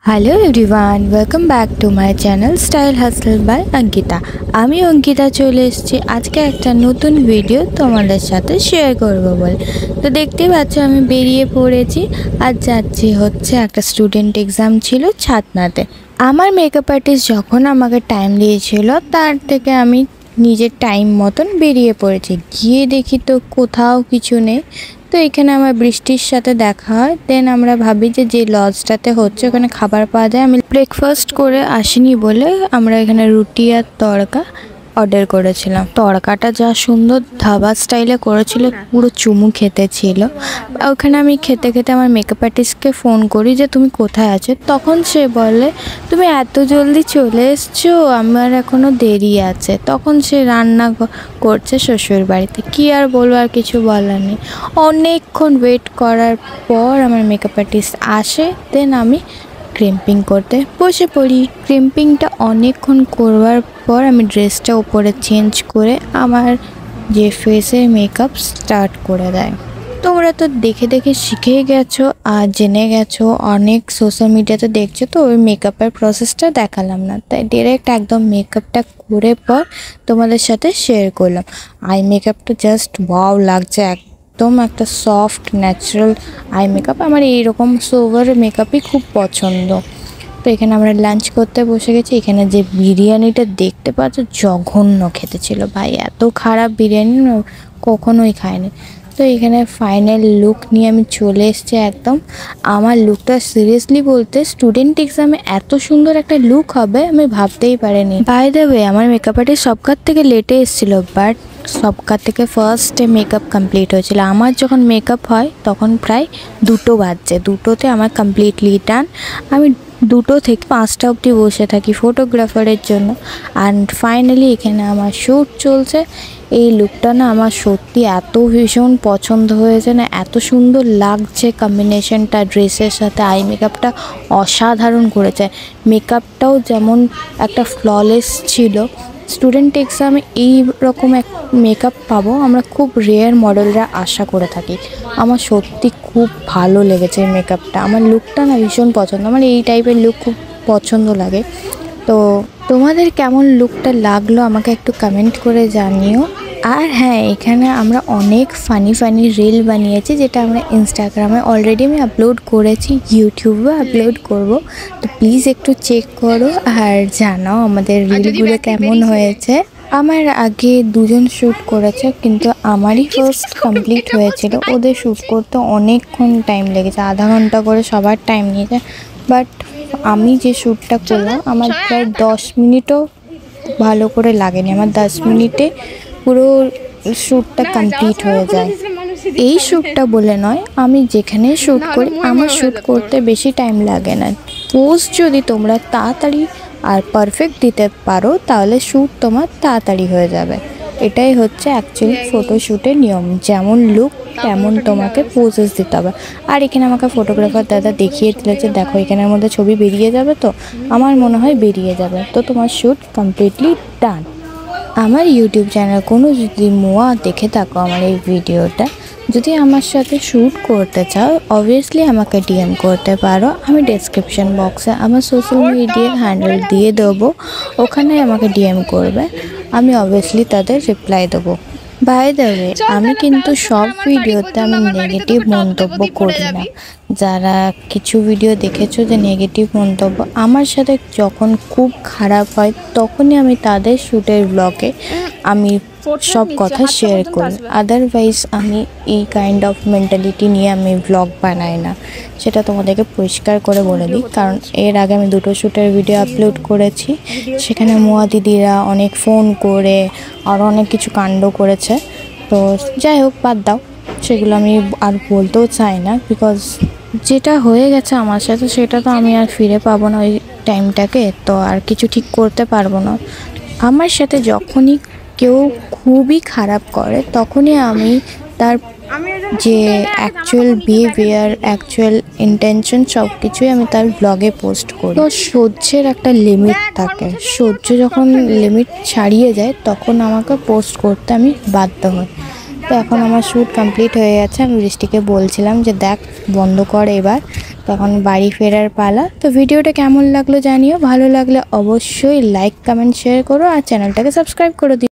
Hello everyone, welcome back to my channel style হাসল by Ankita. আমি অঙ্কিতা চলে এসেছি আজকে একটা নতুন ভিডিও তোমাদের সাথে শেয়ার করব বলে। তো দেখতেই পাচ্ছ আমি বেরিয়ে পড়েছি। আজ যাচ্ছি হচ্ছে একটা স্টুডেন্ট এক্সাম ছিল ছাতনাতে। আমার মেকআপ আর্টিস্ট যখন আমাকে টাইম দিয়েছিল তার থেকে আমি নিজের টাইম মতন বেরিয়ে পড়েছি। গিয়ে দেখি তো কোথাও কিছু নেই। তো এখানে আমার বৃষ্টির সাথে দেখা হয়। দেন আমরা ভাবি যে লজটাতে হচ্ছে ওখানে খাবার পাওয়া যায়। আমি ব্রেকফাস্ট করে আসিনি বলে আমরা এখানে রুটি আর তড়কা অর্ডার করেছিলাম। তড়কাটা যা সুন্দর ধাবা স্টাইলে করেছিল, পুরো চুমু খেতে ছিল। ওখানে আমি খেতে খেতে আমার মেকআপ আর্টিস্টকে ফোন করি যে তুমি কোথায় আছো। তখন সে বলে তুমি এত জলদি চলে এসছো, আমার এখনও দেরি আছে। তখন সে রান্না করছে শ্বশুর বাড়িতে। কী আর বলবো, আর কিছু বলার নেই। অনেকক্ষণ ওয়েট করার পর আমার মেকআপ আর্টিস্ট আসে। দেন আমি ক্রিম্পিং করতে বসে পড়ি। ক্রিম্পিংটা অনেকক্ষণ করবার পর আমি ড্রেসটা উপরে চেঞ্জ করে আমার যে ফেসের মেকআপ স্টার্ট করে দেয়। তোমরা তো দেখে দেখে শিখেই গেছো আর জেনে গেছো, অনেক সোশ্যাল মিডিয়াতে দেখছো। তো ওই মেকআপের প্রসেসটা দেখালাম না, তাই ডিরেক্ট একদম মেকআপটা করে পর তোমাদের সাথে শেয়ার করলাম। আই মেকআপটা জাস্ট ওয়াও লাগছে, একদম একটা সফট ন্যাচারাল আই মেকআপ। আমার এইরকম সোভার মেকআপই খুব পছন্দ। তো এখানে আমরা লাঞ্চ করতে বসে গেছি। এখানে যে বিরিয়ানিটা দেখতে পাচ্ছ জঘন্য খেতে ছিল ভাই, এত খারাপ বিরিয়ানি কখনোই খায়নি। তো এখানে ফাইনাল লুক নিয়ে আমি চলে এসেছি একদম। আমার লুকটা সিরিয়াসলি বলতে স্টুডেন্ট এক্সামে এত সুন্দর একটা লুক হবে আমি ভাবতেই পারিনি। বাই দ্য ওয়ে আমার মেকআপ আর্টিস্ট সবকার থেকে লেটে এসেছিলো, বাট সবকার থেকে ফার্স্টে মেকআপ কমপ্লিট হয়েছিল। আমার যখন মেকআপ হয় তখন প্রায় 2টো বাজছে। 2টোতে আমার কমপ্লিটলি ডান। আমি 2টো থেকে 5টা অবধি বসে থাকি ফটোগ্রাফারের জন্য। অ্যান্ড ফাইনালি এখানে আমার শ্যুট চলছে। এই লুকটা না আমার সত্যি এত ভীষণ পছন্দ হয়েছে না, এত সুন্দর লাগছে কম্বিনেশনটা ড্রেসের সাথে। আই মেকআপটা অসাধারণ করেছে। মেকআপটাও যেমন একটা ফ্ললেস ছিল। স্টুডেন্ট এক্সামে এই রকম এক মেকআপ পাবো আমরা খুব রেয়ার মডেলরা আশা করে থাকি। আমার সত্যি খুব ভালো লেগেছে এই মেকআপটা। আমার লুকটা না ভীষণ পছন্দ, আমার এই টাইপের লুক খুব পছন্দ লাগে। তো তোমাদের কেমন লুকটা লাগলো আমাকে একটু কমেন্ট করে জানিও। আর হ্যাঁ, এখানে আমরা অনেক ফানি রিল বানিয়েছি, যেটা আমরা ইনস্টাগ্রামে অলরেডি আমি আপলোড করেছি, ইউটিউবে আপলোড করব। তো প্লিজ একটু চেক করো আর জানাও আমাদের রিলগুলো কেমন হয়েছে। আমার আগে দুজন শ্যুট করেছে, কিন্তু আমারই ফার্স্ট কমপ্লিট হয়েছিল। ওদের শ্যুট করতে অনেকক্ষণ টাইম লেগেছে, আধা ঘন্টা করে সবার টাইম নিয়েছে। বাট আমি যে শ্যুটটা করলাম আমার প্রায় 10 মিনিটও ভালো করে লাগেনি। আমার 10 মিনিটে পুরো শ্যুটটা কমপ্লিট হয়ে যায়। এই শ্যুটটা বলে নয়, আমি যেখানে শ্যুট করি আমার শ্যুট করতে বেশি টাইম লাগে না। পোজ যদি তোমরা তাড়াতাড়ি আর পারফেক্ট দিতে পারো তাহলে শ্যুট তোমার তাড়াতাড়ি হয়ে যাবে। এটাই হচ্ছে অ্যাকচুয়ালি ফটোশ্যুটের নিয়ম, যেমন লুক তেমন তোমাকে পোজেস দিতে হবে। আর এখানে আমাকে ফটোগ্রাফার দাদা দেখিয়ে দিল যে দেখো এখানের মধ্যে ছবি বেরিয়ে যাবে। তো আমার মনে হয় বেরিয়ে যাবে। তো তোমার শ্যুট কমপ্লিটলি ডান। আমার ইউটিউব চ্যানেল কোনো যদি মোয়া দেখে থাকো আমার এই ভিডিওটা, যদি আমার সাথে শ্যুট করতে চাও অবভিয়াসলি আমাকে ডিএম করতে পারো। আমি ডেসক্রিপশন বক্সে আমার সোশ্যাল মিডিয়া হ্যান্ডেল দিয়ে দেবো, ওখানে আমাকে ডিএম করবে। আমি অবভিয়াসলি তাদের রিপ্লাই দেবো। বাই দ্য ওয়ে, আমি কিন্তু সব ভিডিওতে আমি নেগেটিভ মন্তব্য করি না। যারা কিছু ভিডিও দেখেছো যে নেগেটিভ মন্তব্য, আমার সাথে যখন খুব খারাপ হয় তখনই আমি তাদের শ্যুটের ব্লগে আমি সব কথা শেয়ার করি। আদারওয়াইজ আমি এই কাইন্ড অফ মেন্টালিটি নিয়ে আমি ব্লগ বানাই না, সেটা তোমাদেরকে পরিষ্কার করে বলে দিই। কারণ এর আগে আমি 2টো শ্যুটের ভিডিও আপলোড করেছি, সেখানে মোয়া দিদিরা অনেক ফোন করে আর অনেক কিছু কাণ্ড করেছে। তো যাই হোক, বাদ দাও, সেগুলো আমি আর বলতেও চাই না। বিকজ যেটা হয়ে গেছে আমার সাথে সেটা তো আমি আর ফিরে পাবো না ওই টাইমটাকে, তো আর কিছু ঠিক করতে পারবো না। আমার সাথে যখনই কেউ খুবই খারাপ করে তখনই আমি তার যে অ্যাকচুয়াল বিহেভিয়ার, অ্যাকচুয়াল ইন্টেনশন সব কিছুই আমি তার ব্লগে পোস্ট করি। তো সহ্যের একটা লিমিট থাকে, সহ্য যখন লিমিট ছাড়িয়ে যায় তখন আমাকে পোস্ট করতে আমি বাধ্য হই। তো এখন আমার শ্যুট কমপ্লিট হয়ে গেছে। আমি বৃষ্টিকে বলছিলাম যে দেখ বন্ধ কর এবার। তখন বাড়ি ফেরার পালা। তো ভিডিওটা কেমন লাগলো জানিও, ভালো লাগলে অবশ্যই লাইক কমেন্ট শেয়ার করো আর চ্যানেলটাকে সাবস্ক্রাইব করে দিও।